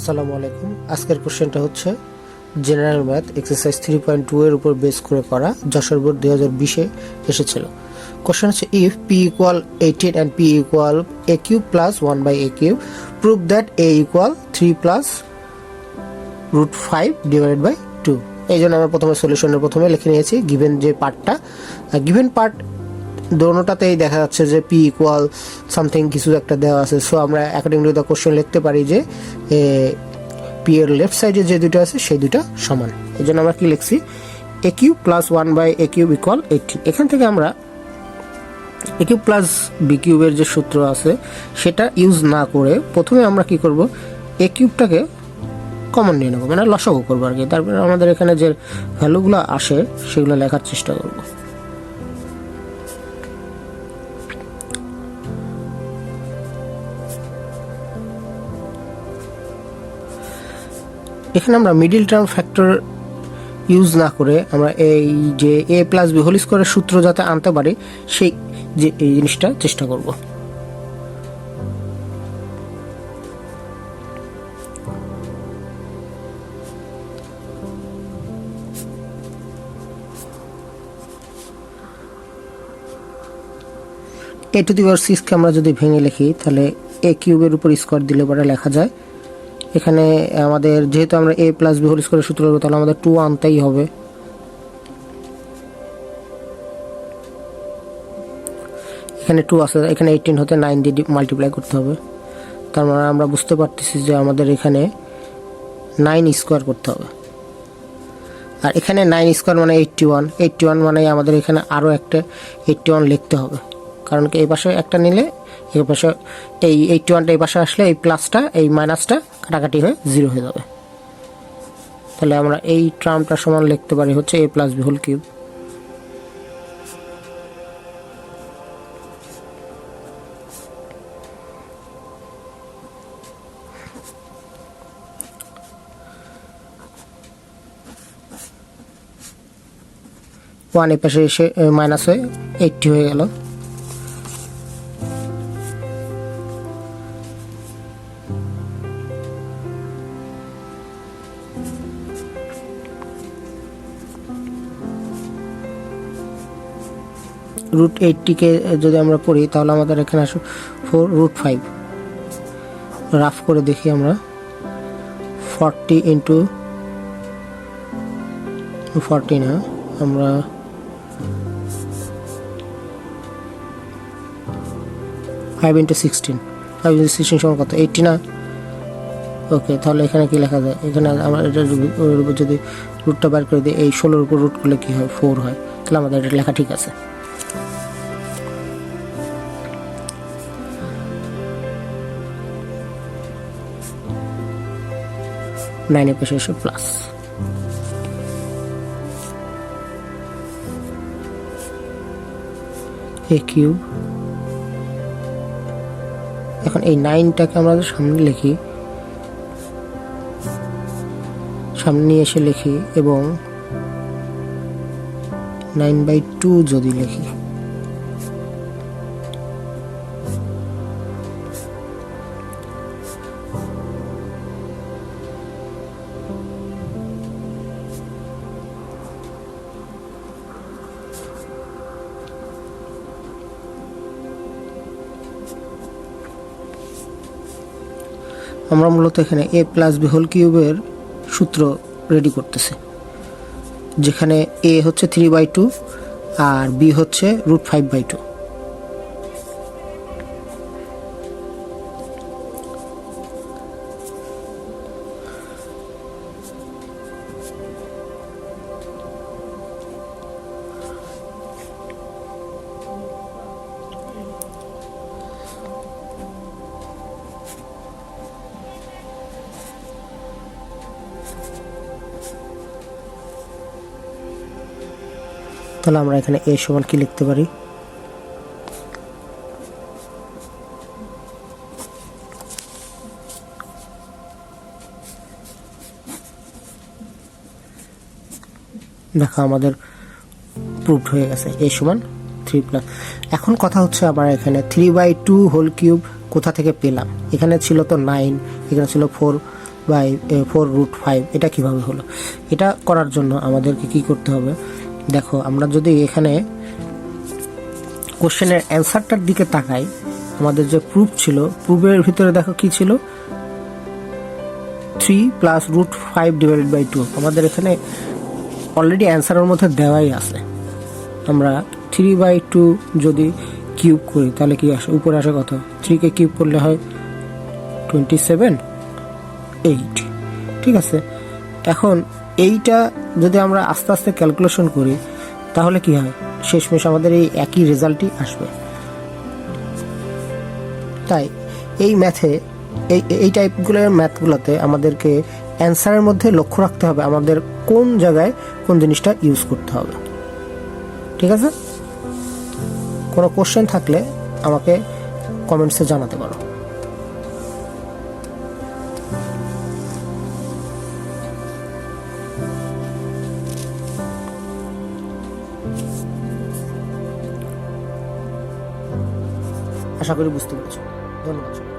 আসসালামু আলাইকুম। আজকের কোশ্চেনটা হচ্ছে জেনারেল ম্যাথ এক্সারসাইজ 3.2 এর উপর বেস করে করা, যশোর বোর্ড 2020-এ এসেছিল। কোশ্চেন হচ্ছে if p equal 18 and p equal a cube plus 1/a cube, prove that a equal 3 plus root 5 divided by 2। এই জন্য আমরা প্রথমে সলিউশনের প্রথমে লিখে নিয়েছি গিভেন যে পার্টটা। গিভেন পার্ট দোনোটাতেই দেখা যাচ্ছে যে p ইকুয়াল সামথিং কিছু একটা দেওয়া আছে। সো আমরা অ্যাকর্ডিং টু দ্য কোশ্চেন লিখতে পারি যে p এর লেফট সাইডে যে দুটো আছে সেই দুটো সমান। এই জন্য আমরা কি লিখছি, a cube plus 1/a cube equal 18। এখান থেকে আমরা a কিউব প্লাস b কিউবের যে সূত্র আছে সেটা ইউজ না করে প্রথমে আমরা কি করব, a কিউবটাকে কমন নিয়ে নেব, মানে লসাগু করবো আর কি। তারপরে আমাদের এখানে যে ভ্যালুগুলো আসে সেগুলো লেখার চেষ্টা করব। এখানে আমরা মিডিল টার্ম ফ্যাক্টর ইউজ না করে আমরা এই যে a প্লাস বি হোল স্কোয়ারের সূত্র যাতে আনতে পারি সেই যে এই জিনিসটা চেষ্টা করব। a টু দি পাওয়ার 6 কে আমরা যদি ভেঙে লিখি তাহলে a কিউবের উপর স্কোয়ার দিলে পরে লেখা যায়। এখানে আমাদের যেহেতু আমরা a প্লাস বি হোল স্কোয়ারের সূত্র করবো তাহলে আমাদের 2 আনতেই হবে। এখানে 2 আছে, এখানে 18 হতে 9 দিয়ে মাল্টিপ্লাই করতে হবে। তার মানে আমরা বুঝতে পারতেছি যে আমাদের এখানে 9 স্কোয়ার করতে হবে। আর এখানে 9 স্কোয়ার মানে 81 মানে আমাদের এখানে আরও একটা 81 লিখতে হবে, কারণ কি এই পাশে একটা নিলে এই পাশে এই 81টা এই পাশে আসলে এই প্লাসটা এই মাইনাসটা কাটাকাটি হয়ে 0 হয়ে যাবে। তাহলে আমরা এই টার্মটা সমান লিখতে পারি হচ্ছে a plus B whole cube. One এ পাশে এসে মাইনাস হয়ে 80 হয়ে গেল। রুট 80কে যদি আমরা পড়ি তাহলে আমাদের এখানে আসে 4 রুট 5। রাফ করে দেখি আমরা 40 ইন্টু 40 না, আমরা 5 ইন্টু 16 সমান কত, 80 না? ওকে, তাহলে এখানে কি লেখা যায়, এখানে আমরা এটা যদি রুটটা বার করে দিই এই 16-এর উপর রুট করলে কি হয়, 4 হয়। তাহলে আমাদের এটা লেখা ঠিক আছে। নাইনের পাশে এসে প্লাস a কিউব। এখন এই 9টাকে আমরা সামনে লিখি, সামনে নিয়ে এসে লিখি এবং 9/2 যদি লিখি, আমরা মূলত এখানে a প্লাস বি হোল কিউবের সূত্র রেডি করতেছি, যেখানে a হচ্ছে 3/2 আর b হচ্ছে রুট 5/2। তাহলে আমরা এখানে a সমান কি লিখতে পারি, দেখো আমাদের প্রুভড হয়ে গেছে, a সমান 3+। এখন কথা হচ্ছে আবার এখানে 3/2 হোল কিউব কোথা থেকে পেলাম, এখানে ছিল তো 9, এখানে ছিল 4, বাই 4√5, এটা কিভাবে হলো? এটা করার জন্য আমাদেরকে কি করতে হবে? দেখো, আমরা যদি এখানে কোশ্চেনের অ্যান্সারটার দিকে তাকাই, আমাদের যে প্রুফ ছিল, প্রুফের ভিতরে দেখো কি ছিল, 3 + √5 / 2। আমাদের এখানে অলরেডি অ্যান্সারের মধ্যে দেওয়াই আছে। আমরা 3/2 যদি কিউব করি তাহলে কি আসে? উপরে আসে কত? 3 কে কিউব করলে হয় 27, 8। ঠিক আছে, এখন এইটা যদি আমরা আস্তে আস্তে ক্যালকুলেশন করি তাহলে কি হয়? শেষমেশ আমাদের এই একই রেজাল্টই আসবে। তাই এই ম্যাথে, এই টাইপগুলোর ম্যাথগুলোতে আমাদেরকে অ্যান্সারের মধ্যে লক্ষ্য রাখতে হবে আমাদের কোন জায়গায় কোন জিনিসটা ইউজ করতে হবে। ঠিক আছে, কোনো কোশ্চেন থাকলে আমাকে কমেন্টসে জানাতে পারো। আশা করি বুঝতে পেরেছো। ধন্যবাদ।